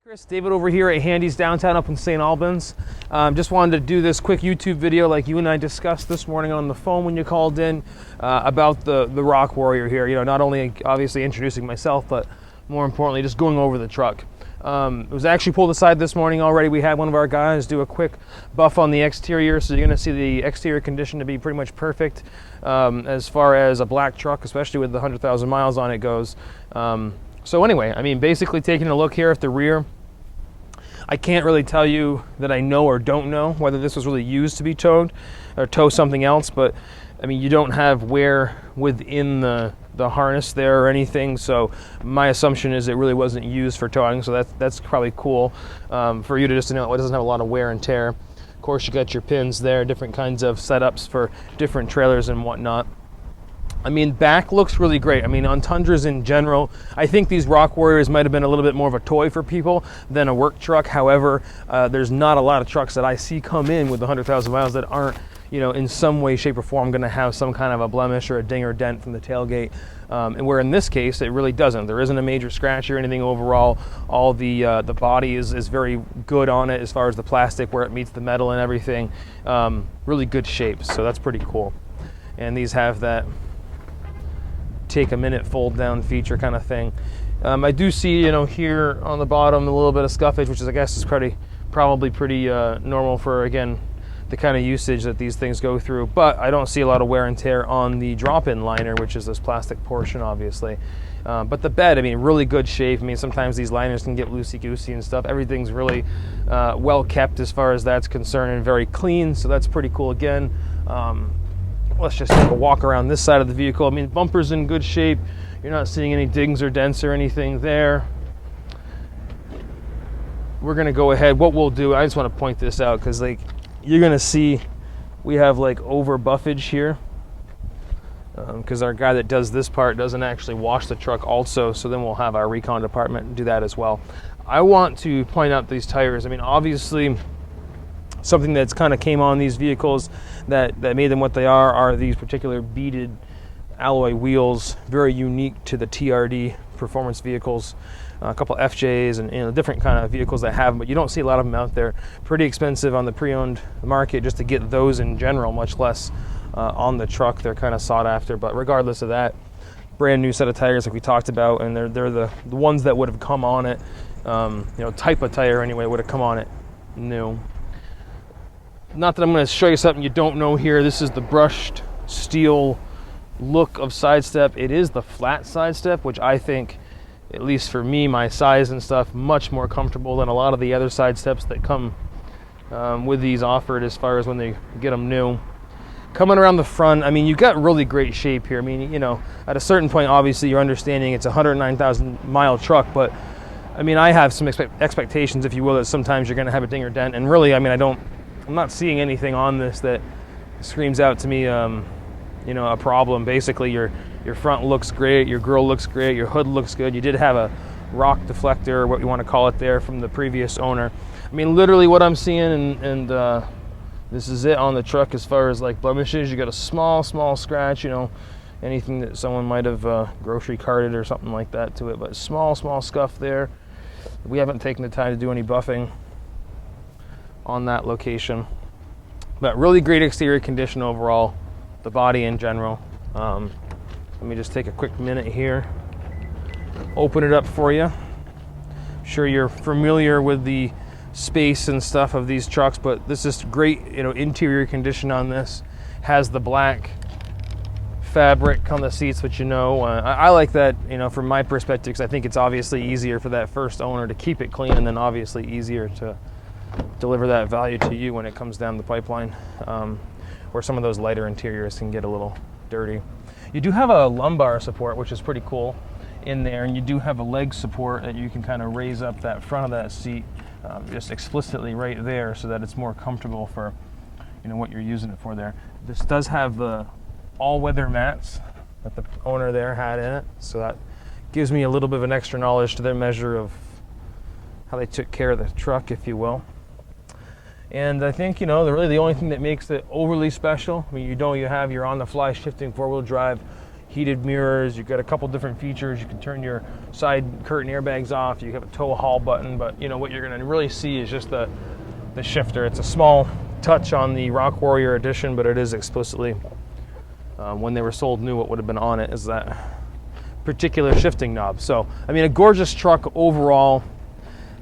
Chris, David over here at Handy's downtown up in Saint Albans. Just wanted to do this quick YouTube video like you and I discussed this morning on the phone when you called in about the Rock Warrior here. You know, not only obviously introducing myself, but more importantly, just going over the truck. It was actually pulled aside this morning already. We had one of our guys do a quick buff on the exterior, so you're going to see the exterior condition to be pretty much perfect as far as a black truck, especially with the 100,000 miles on it goes. So anyway, I mean, basically taking a look here at the rear, I can't really tell you that I know or don't know whether this was really used to be towed or tow something else, but I mean, you don't have wear within the harness there or anything, so my assumption is it really wasn't used for towing, so that's probably cool for you to just know it doesn't have a lot of wear and tear. Of course, you got your pins there, different kinds of setups for different trailers and whatnot. I mean, back looks really great. I mean, on Tundras in general, I think these Rock Warriors might have been a little bit more of a toy for people than a work truck. However, there's not a lot of trucks that I see come in with 100,000 miles that aren't, you know, in some way, shape, or form going to have some kind of a blemish or a ding or dent from the tailgate. And where in this case, it really doesn't. There isn't a major scratch or anything overall. All the body is very good on it as far as the plastic, where it meets the metal and everything. Really good shape, so that's pretty cool. And these have that take a minute fold down feature kind of thing. I do see, you know, here on the bottom a little bit of scuffage, which is, I guess, is probably pretty normal for, again, the kind of usage that these things go through. But I don't see a lot of wear and tear on the drop-in liner, which is this plastic portion, obviously. But the bed, I mean, really good shape. I mean, sometimes these liners can get loosey-goosey and stuff. Everything's really well kept as far as that's concerned and very clean, so that's pretty cool again. Let's just take a walk around this side of the vehicle. I mean, bumper's in good shape. You're not seeing any dings or dents or anything there. We're gonna go ahead. What we'll do, I just want to point this out because, like, you're gonna see we have like over buffage here because our guy that does this part doesn't actually wash the truck also. So then we'll have our recon department do that as well. I want to point out these tires. I mean, obviously, something that's kind of came on these vehicles that made them what they are these particular beaded alloy wheels, very unique to the TRD performance vehicles. A couple FJs and, you know, different kind of vehicles that have them, but you don't see a lot of them out there. Pretty expensive on the pre-owned market just to get those in general, much less on the truck. They're kind of sought after, but regardless of that, brand new set of tires like we talked about, and they're the ones that would have come on it, you know, type of tire anyway, would have come on it new. Not that I'm going to show you something you don't know here. This is the brushed steel look of side step. It is the flat side step, which I think, at least for me, my size and stuff, much more comfortable than a lot of the other side steps that come with these offered as far as when they get them new. Coming around the front, I mean, you've got really great shape here. I mean, you know, at a certain point, obviously, you're understanding it's a 109,000 mile truck, but I mean, I have some expectations, if you will, that sometimes you're going to have a ding or dent, and really, I mean, I'm not seeing anything on this that screams out to me, you know, a problem. Basically, your front looks great, your grille looks great, your hood looks good. You did have a rock deflector, or what you want to call it there, from the previous owner. I mean, literally what I'm seeing, and this is it on the truck as far as like blemishes. You got a small scratch, you know, anything that someone might have grocery carted or something like that to it, but small scuff there. We haven't taken the time to do any buffing on that location, but really great exterior condition overall, the body in general. Let me just take a quick minute here, open it up for you. I'm sure you're familiar with the space and stuff of these trucks, but this is great, you know, interior condition on this. Has the black fabric on the seats, which, you know, I like that, you know, from my perspective, because I think it's obviously easier for that first owner to keep it clean, and then obviously easier to deliver that value to you when it comes down the pipeline, where some of those lighter interiors can get a little dirty. You do have a lumbar support, which is pretty cool in there, and you do have a leg support that you can kind of raise up that front of that seat just explicitly right there, so that it's more comfortable for, you know, what you're using it for there. This does have the all-weather mats that the owner there had in it, so that gives me a little bit of an extra knowledge to their measure of how they took care of the truck, if you will. And I think, you know, really the only thing that makes it overly special, I mean, you know, you have your on-the-fly shifting four-wheel drive heated mirrors. You've got a couple different features. You can turn your side curtain airbags off. You have a tow haul button, but you know what you're going to really see is just the shifter. It's a small touch on the Rock Warrior edition, but it is explicitly, when they were sold new, what would have been on it is that particular shifting knob. So, I mean, a gorgeous truck overall.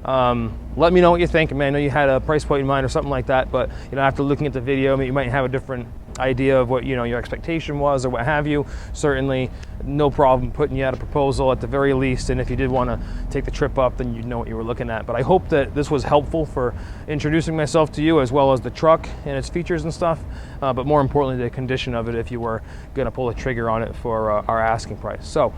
Let me know what you think. I mean, I know you had a price point in mind or something like that, but you know, after looking at the video, I mean, you might have a different idea of what, you know, your expectation was or what have you. Certainly no problem putting you out a proposal at the very least, and if you did want to take the trip up, then you'd know what you were looking at. But I hope that this was helpful for introducing myself to you, as well as the truck and its features and stuff, but more importantly the condition of it if you were going to pull the trigger on it for our asking price. So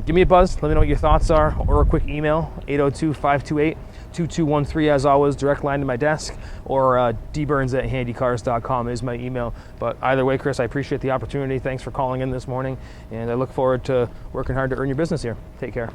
give me a buzz, let me know what your thoughts are, or a quick email, 802-528-2213, as always, direct line to my desk, or dburns@handycars.com is my email. But either way, Chris, I appreciate the opportunity. Thanks for calling in this morning, and I look forward to working hard to earn your business here. Take care.